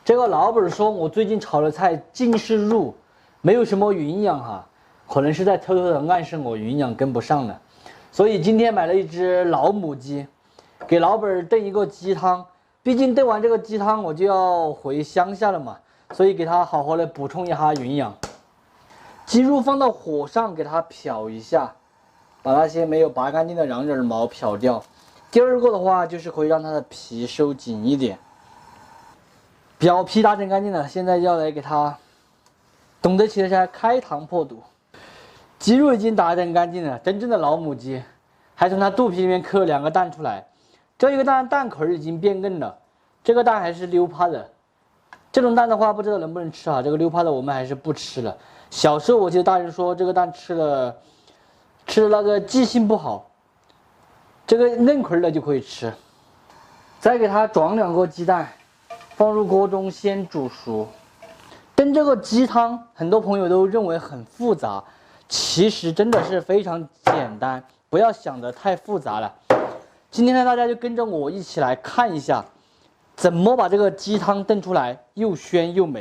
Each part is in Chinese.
这个老板说我最近炒的菜尽是肉，没有什么营养哈，可能是在偷偷的暗示我营养跟不上了。所以今天买了一只老母鸡，给老板炖一个鸡汤。毕竟炖完这个鸡汤我就要回乡下了嘛，所以给它好好的补充一下营养。鸡肉放到火上给它漂一下，把那些没有拔干净的瓤瓤毛漂掉。第二个的话就是可以让它的皮收紧一点。表皮打整干净了，现在要来给它懂得起来开膛破肚。鸡肉已经打整干净了，真正的老母鸡，还从它肚皮里面抠了2个蛋出来。这一个蛋壳已经变硬了，这个蛋还是溜趴的。这种蛋的话，不知道能不能吃啊？这个溜趴的我们还是不吃了。小时候我记得大人说这个蛋吃了那个记性不好，这个嫩壳的就可以吃。再给它装2个鸡蛋，放入锅中先煮熟。炖这个鸡汤，很多朋友都认为很复杂，其实真的是非常简单，不要想得太复杂了。今天呢，大家就跟着我一起来看一下，怎么把这个鸡汤炖出来又鲜又美。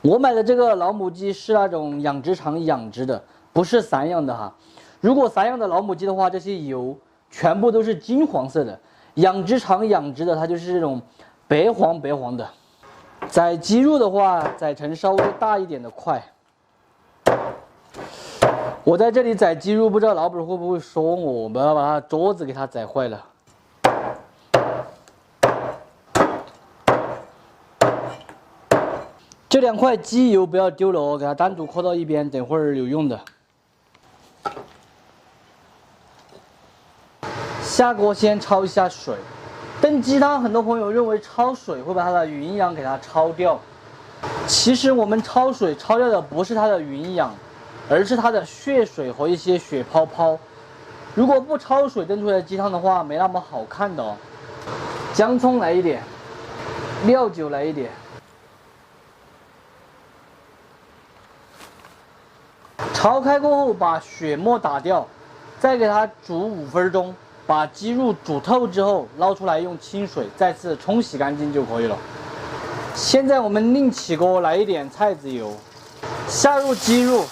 我买的这个老母鸡是那种养殖场养殖的，不是散养的哈。如果散养的老母鸡的话，这些油全部都是金黄色的；养殖场养殖的，它就是这种白黄的。宰鸡肉的话，宰成稍微大一点的块。我在这里宰鸡肉，不知道老板会不会说我们要把他桌子给他宰坏了。这2块鸡油不要丢了哦，给它单独扣到一边，等会儿有用的。下锅先焯一下水。炖鸡汤，很多朋友认为焯水会把它的营养给它焯掉，其实我们焯水焯掉的不是它的营养，而是它的血水和一些血泡泡。如果不焯水炖出来的鸡汤的话，没那么好看的哦。姜葱来一点，料酒来一点，焯开过后把血沫打掉，再给它煮5分钟。把鸡肉煮透之后捞出来，用清水再次冲洗干净就可以了。现在我们另起锅来一点菜籽油，下入鸡肉，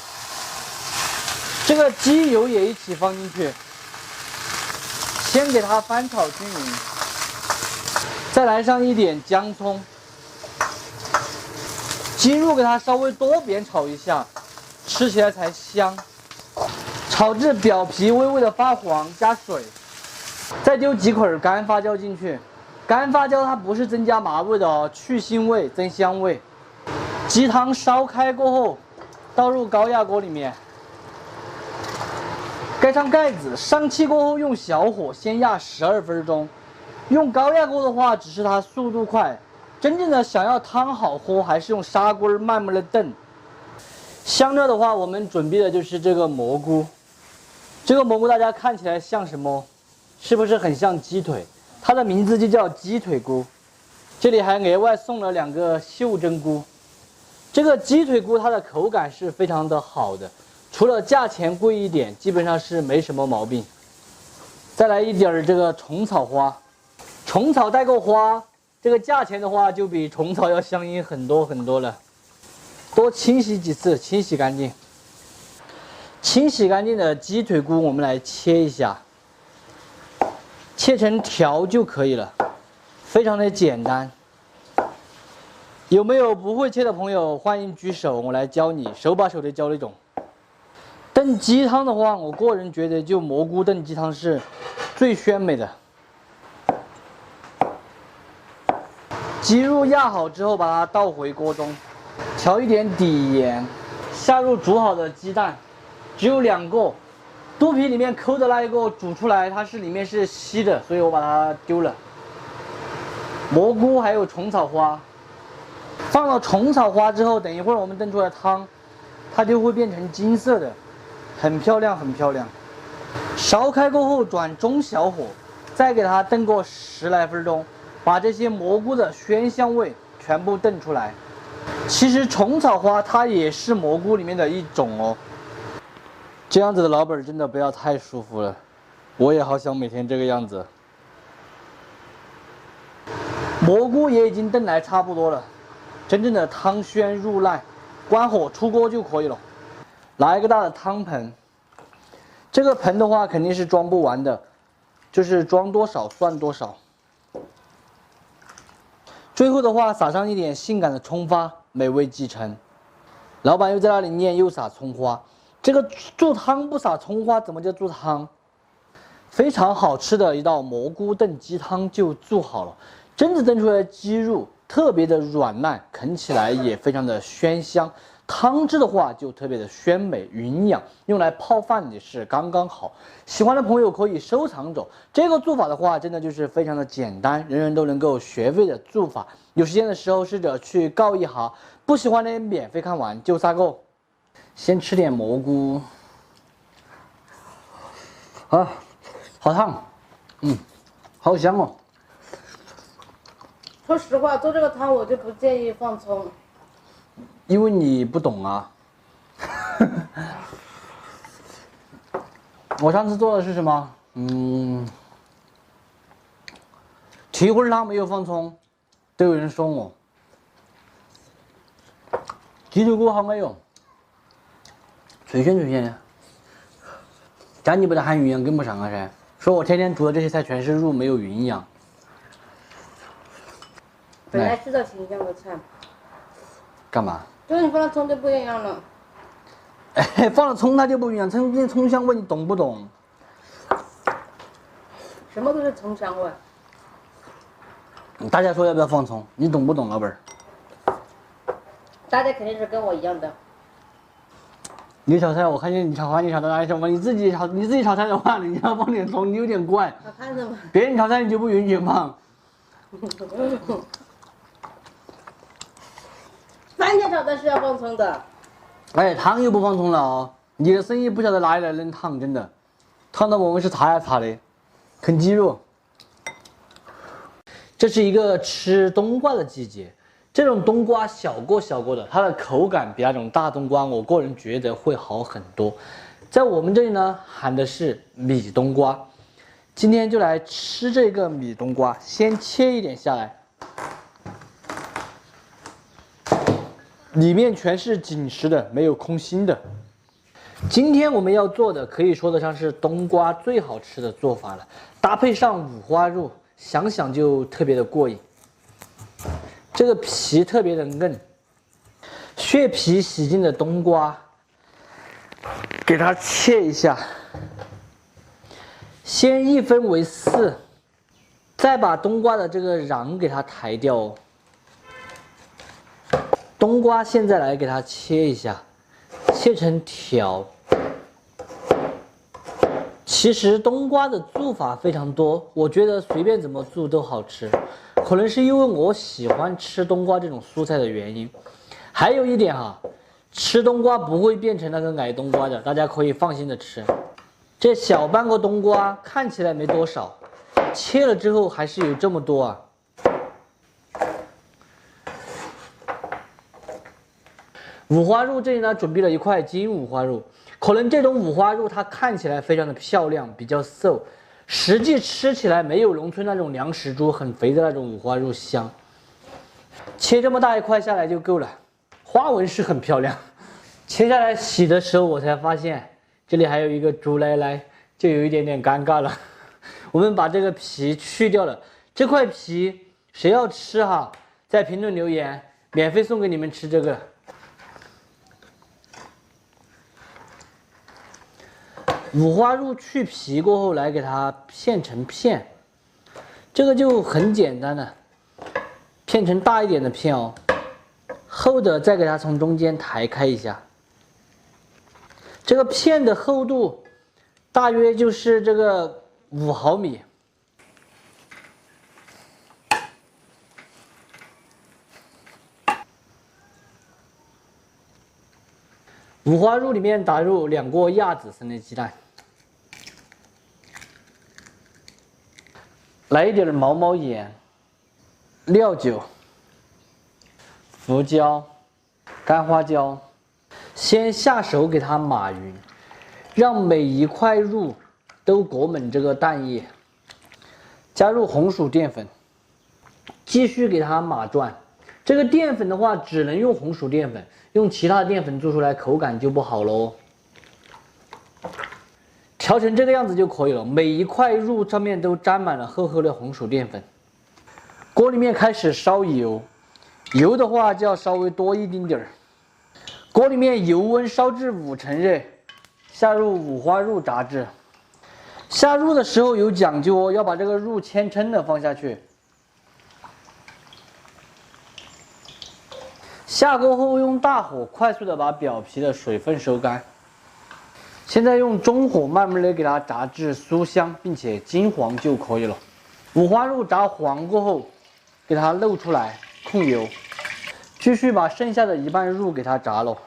这个鸡油也一起放进去，先给它翻炒均匀，再来上一点姜葱，鸡肉给它稍微多煸炒一下，吃起来才香。炒至表皮微微的发黄，加水。再丢几块干发酵进去，干发酵它不是增加麻味的哦，去腥味增香味。鸡汤烧开过后，倒入高压锅里面，盖上盖子，上气过后用小火先压12分钟。用高压锅的话，只是它速度快，真正的想要汤好喝，还是用砂锅慢慢的炖。香料的话，我们准备的就是这个蘑菇。这个蘑菇大家看起来像什么？是不是很像鸡腿？它的名字就叫鸡腿菇。这里还额外送了2个袖珍菇。这个鸡腿菇它的口感是非常的好的，除了价钱贵一点，基本上是没什么毛病。再来一点这个虫草花，虫草带个花，这个价钱的话就比虫草要相应很多了。多清洗几次，清洗干净。清洗干净的鸡腿菇我们来切一下。切成条就可以了，非常的简单。有没有不会切的朋友，欢迎举手，我来教你，手把手的教那种。炖鸡汤的话，我个人觉得就蘑菇炖鸡汤是最鲜美的。鸡肉压好之后，把它倒回锅中，调一点底盐，下入煮好的鸡蛋，只有2个。肚皮里面抠的那一个煮出来，它是里面是稀的，所以我把它丢了。蘑菇还有虫草花，放了虫草花之后，等一会儿我们炖出来的汤，它就会变成金色的，很漂亮。烧开过后转中小火，再给它炖个10来分钟，把这些蘑菇的鲜香味全部炖出来。其实虫草花它也是蘑菇里面的一种哦。这样子的老板真的不要太舒服了，我也好想每天这个样子。蘑菇也已经炖来差不多了，真正的汤鲜入赖，关火出锅就可以了。拿一个大的汤盆，这个盆的话肯定是装不完的，就是装多少算多少。最后的话撒上一点性感的葱花，美味继承。老板又在那里念又撒葱花，这个做汤不撒葱花怎么叫做汤？非常好吃的一道蘑菇炖鸡汤就做好了。榛子炖出来的鸡肉特别的软烂，啃起来也非常的鲜香。汤汁的话就特别的鲜美营养，用来泡饭也是刚刚好。喜欢的朋友可以收藏走。这个做法的话，真的就是非常的简单，人人都能够学会的做法。有时间的时候试着去告一下，不喜欢的免费看完就撒够。先吃点蘑菇，啊，好烫，好香哦。说实话，做这个汤我就不建议放葱。因为你不懂啊。我上次做的是什么？蹄花汤没有放葱，都有人说我。鸡腿骨好没有？脆鲜脆鲜的，像你不的含营养跟不上啊噻。说我天天煮的这些菜全是肉，没有营养。本来是道挺香的菜。干嘛？就是你放了葱就不一样了。哎，放了葱它就不一样，葱香味你懂不懂？什么都是葱香味。大家说要不要放葱？你懂不懂，老板儿？大家肯定是跟我一样的。你炒菜，我看见你炒饭，你炒的哪里什么？你自己炒菜的话，你要放点葱，你有点怪。好看的吗？别人炒菜你就不允许放。番茄炒蛋是要放葱的。哎，汤又不放葱了哦！你的生意不晓得哪里来的烫，真的，烫到我们是擦呀擦的，啃鸡肉。这是一个吃冬瓜的季节，这种冬瓜小个的，它的口感比那种大冬瓜，我个人觉得会好很多。在我们这里呢，喊的是米冬瓜。今天就来吃这个米冬瓜，先切一点下来。里面全是紧实的，没有空心的。今天我们要做的可以说得上是冬瓜最好吃的做法了，搭配上五花肉，想想就特别的过瘾。这个皮特别的嫩，削皮洗净的冬瓜，给它切一下，先一分为四，再把冬瓜的这个瓤给它抬掉哦。冬瓜现在来给它切一下，切成条。其实冬瓜的做法非常多，我觉得随便怎么做都好吃。可能是因为我喜欢吃冬瓜这种蔬菜的原因。还有一点哈，吃冬瓜不会变成那个矮冬瓜的，大家可以放心的吃。这小半个冬瓜看起来没多少，切了之后还是有这么多啊。五花肉这里呢，准备了一块金五花肉，可能这种五花肉它看起来非常的漂亮，比较瘦，实际吃起来没有农村那种粮食猪很肥的那种五花肉香。切这么大一块下来就够了，花纹是很漂亮。切下来洗的时候，我才发现这里还有一个猪奶奶，就有一点点尴尬了。我们把这个皮去掉了，这块皮谁要吃哈，在评论留言，免费送给你们吃这个。五花肉去皮过后，来给它片成片，这个就很简单了，片成大一点的片哦，厚的再给它从中间抬开一下，这个片的厚度大约就是这个5毫米。五花肉里面打入2个亚紫生的鸡蛋，来一点毛毛盐、料酒、胡椒、干花椒，先下手给它码匀，让每一块肉都裹满这个蛋液，加入红薯淀粉，继续给它码转。这个淀粉的话，只能用红薯淀粉，用其他淀粉做出来口感就不好喽。调成这个样子就可以了，每一块肉上面都沾满了厚厚的红薯淀粉。锅里面开始烧油，油的话就要稍微多一丁点儿。锅里面油温烧至5成热，下入五花肉炸至。下入的时候有讲究哦，要把这个肉千称的放下去。下锅后用大火快速的把表皮的水分收干。现在用中火慢慢的给它炸至酥香并且金黄就可以了。五花肉炸黄过后，给它露出来，控油，继续把剩下的一半肉给它炸了。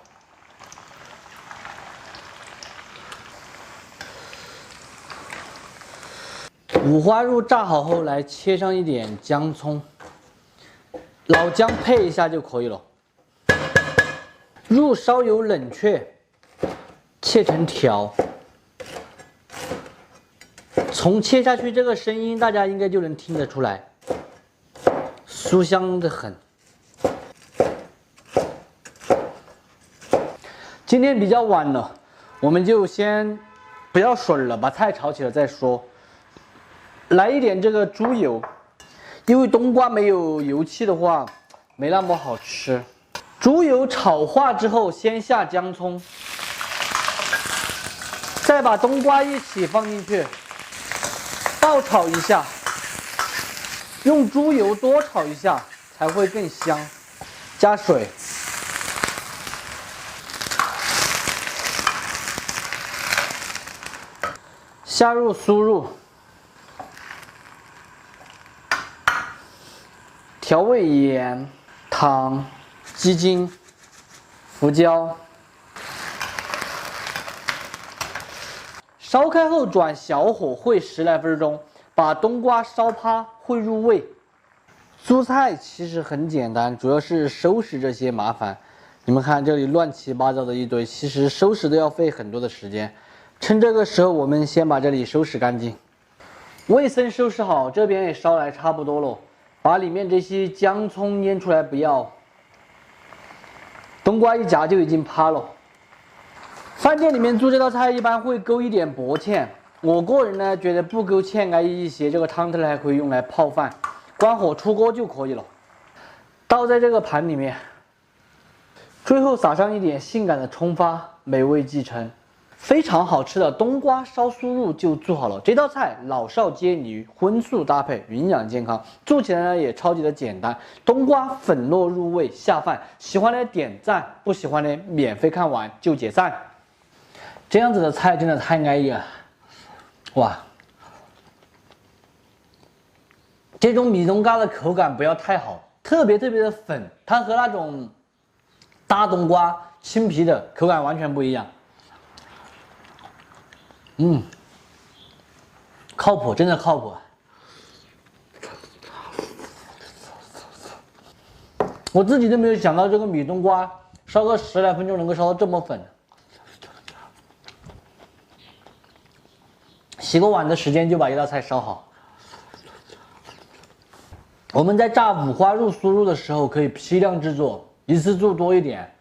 五花肉炸好后，来切上一点姜葱，老姜配一下就可以了。肉稍有冷却，切成条。从切下去这个声音，大家应该就能听得出来，酥香的很。今天比较晚了，我们就先不要水了，把菜炒起了再说。来一点这个猪油，因为冬瓜没有油气的话，没那么好吃。猪油炒化之后，先下姜葱，再把冬瓜一起放进去，爆炒一下。用猪油多炒一下才会更香。加水，下入酥肉。调味盐、糖、鸡精、胡椒，烧开后转小火烩10来分钟，把冬瓜烧趴烩入味。蔬菜其实很简单，主要是收拾这些麻烦。你们看这里乱七八糟的一堆，其实收拾都要费很多的时间。趁这个时候，我们先把这里收拾干净，卫生收拾好，这边也烧来差不多了。把里面这些姜葱腌出来不要，冬瓜一夹就已经趴了。饭店里面做这道菜一般会勾一点薄芡，我个人呢觉得不勾芡安逸一些，这个汤头还可以用来泡饭。关火出锅就可以了，倒在这个盘里面，最后撒上一点性感的葱花，美味继承。非常好吃的冬瓜烧酥肉就做好了。这道菜老少皆宜，荤素搭配，营养健康，做起来呢也超级的简单。冬瓜粉糯入味，下饭。喜欢的点赞，不喜欢的免费看完就解散。这样子的菜真的太安逸了，哇！这种米冬瓜的口感不要太好，特别的粉，它和那种大冬瓜青皮的口感完全不一样。靠谱，真的靠谱。我自己都没有想到这个米冬瓜烧个10来分钟能够烧到这么粉。洗个碗的时间就把一道菜烧好。我们在炸五花肉、酥肉的时候可以批量制作，一次做多一点。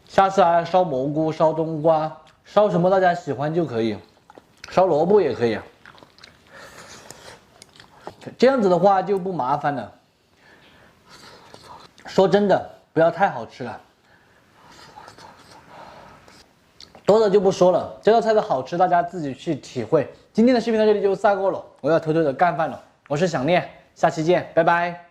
下次来烧蘑菇、烧冬瓜、烧什么大家喜欢就可以。烧萝卜也可以，这样子的话就不麻烦了。说真的，不要太好吃了，多的就不说了。这道菜的好吃，大家自己去体会。今天的视频到这里就散过了，我要偷偷的干饭了。我是想念，下期见，拜拜。